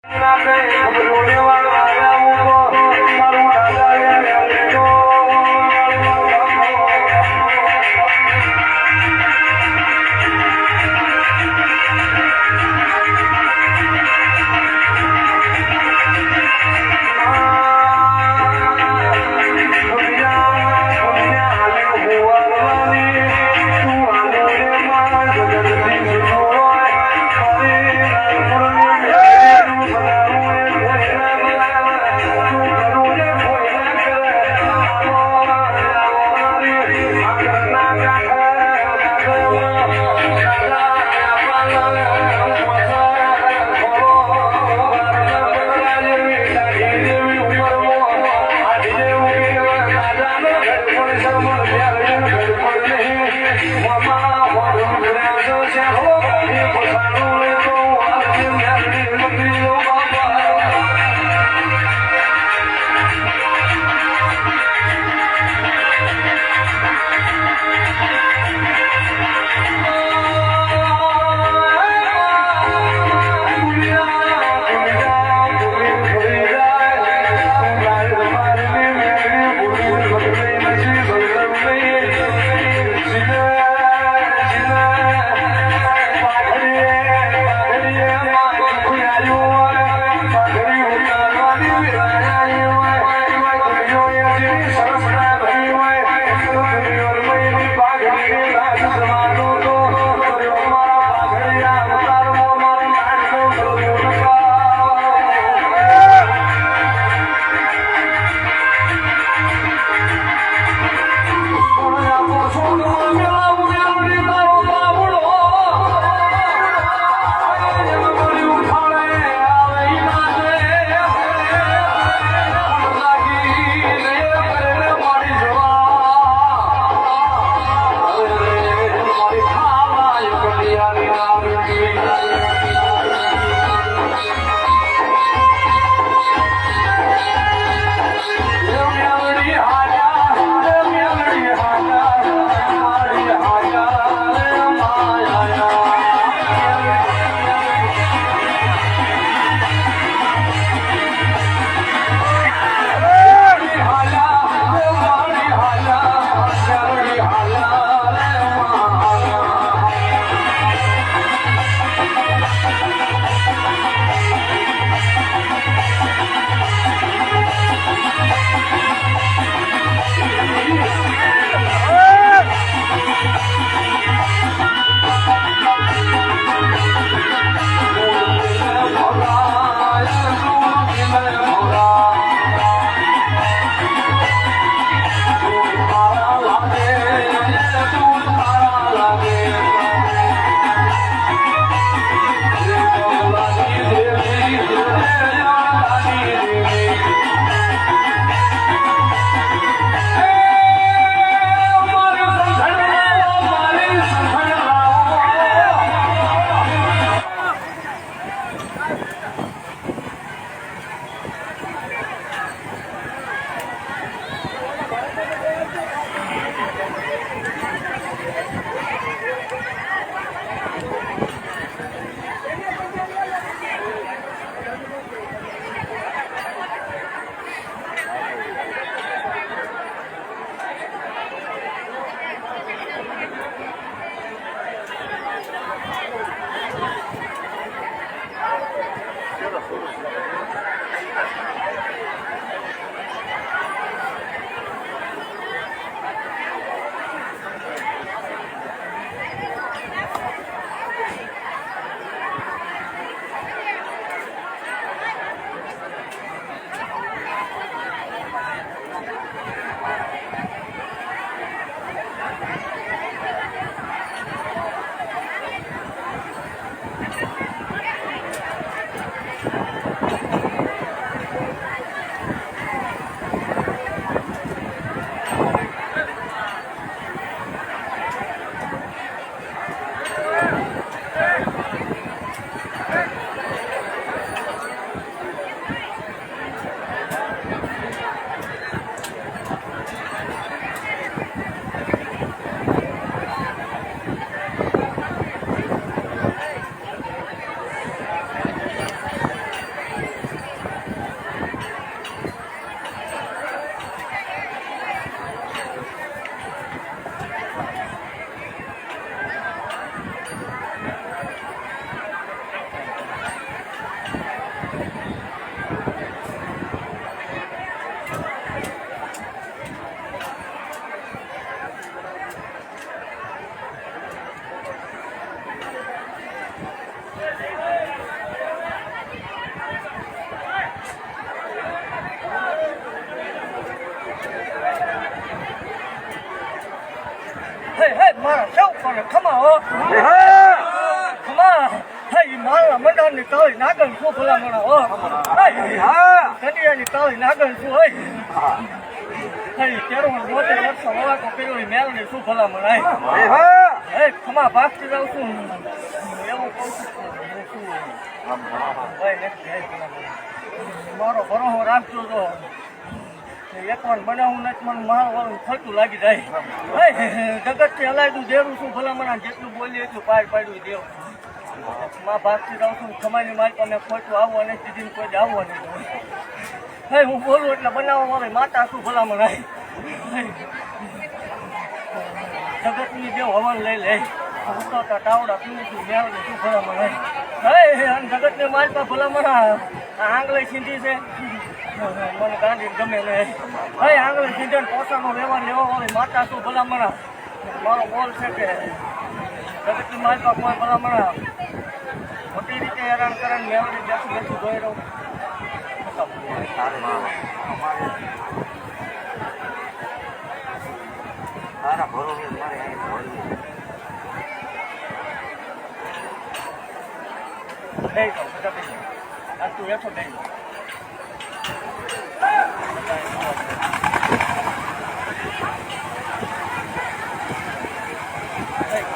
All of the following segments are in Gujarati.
Thank you. ખમા હો ખમા હે મારા મંડાની કાળી નાગન શું ભલામણા હો કંડિયાની કાળી નાગન શું હોય તેરો 72 વર્ષ હવા તો કર્યો મેલની શું ભલામણા હે ખમા ભાગતી જાઉં છું એવું કહું છું મારો ભરોસો રાખજો તો એક વાર બનાવું નથી મને મારું ખર્ચું લાગી જાય જગતથી હલાયતું દેવું છું ભલામણા જેટલું બોલીએ એટલું પાર પાડ્યું દેવું માં ભાગતી જાઉં છું ખમાની મારી મેં ખોટું આવવા નહીં દીધીને કોઈ આવવા નહીં હે હું બોલું એટલે બનાવવા મારી માતા શું ભલામણ જગતની જે હવન લઈ લે ઉતરતા ટાવડા પીવું છું મેળવી શું ભલામણ હે જગતને મારતા ભલામણ આંગળી સીંધી છે મને ગાંધી ગમે નહીં હે આંગળી સીંધે પોતાનો વ્યવહાર લેવા વાળી માતા શું ભલામણ મારો બોલ છે કે જગતની મારતા કોઈ ભલામણ મોટી રીતે હેરાન કરે મેળવી બેસું બેસું જોઈ રહું તારા ભરોસે મારે દઈ દો બધા દઈ આ તું એઠો દઈ દો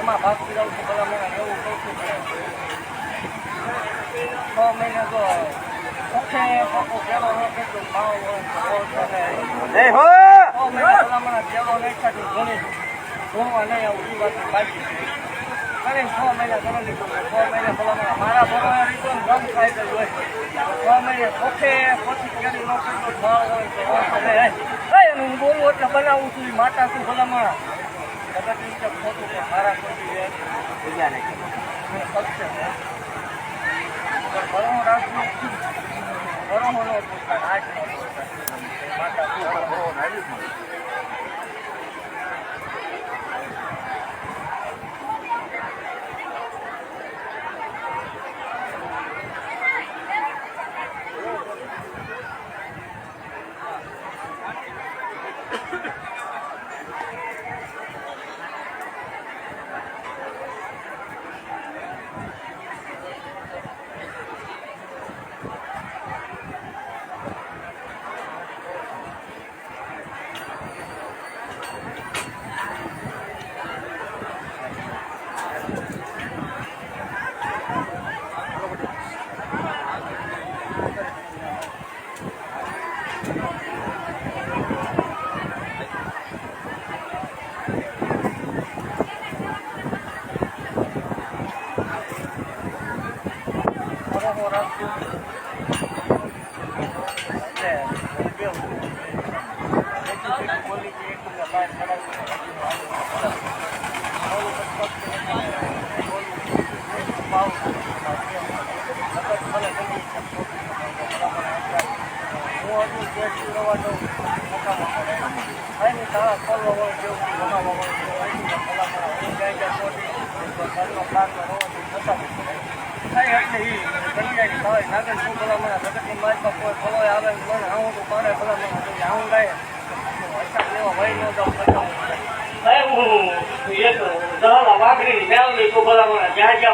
એમાં ભાગ પીરાવું છું ભલા મને એવું કહું છું 6 મહિના તો ઓકે પાકો પેલો ન કેટલું ભાવ હોય હો 6 મહિના ભલા મને પેલો નહીં ખાતું ઘણી જોવા નહીં આવું એ વાત બાકી અરે 6 મહિના ઘણા લીધું 6 મહિના ભલા મને મારા ભરવા રીતો ગમ ખાઈ ગયું હોય 6 મહિને ઓકે પછી કેરી ન કેટલું ભાવ હોય તો હું બોલું એટલે બનાવું છું માતા છું ભલા મને જગત રીતે ખોટું કે મારા કોઈ બીજા નહીં પક્ષ ભરો રાખવું ભરો નો આજ માતા શું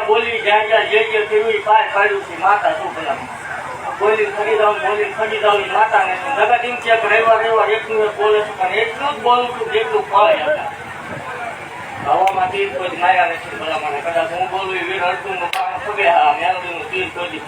બોલી જ્યાં જે કેવી પાર પાડ્યું છે માતા શું ભલા બોલી ખરી જાઉં માતા ને જગત એમ છે રવિવાર એકનું એક બોલે છે પણ એટલું જ બોલું છું જેટલું ફળે હવામાંથી કોઈ માર્યા નથી ભલા મને કદાચ હું બોલું વીર અડધું નું પાણ પગે મેલડીનું તીર કોઈ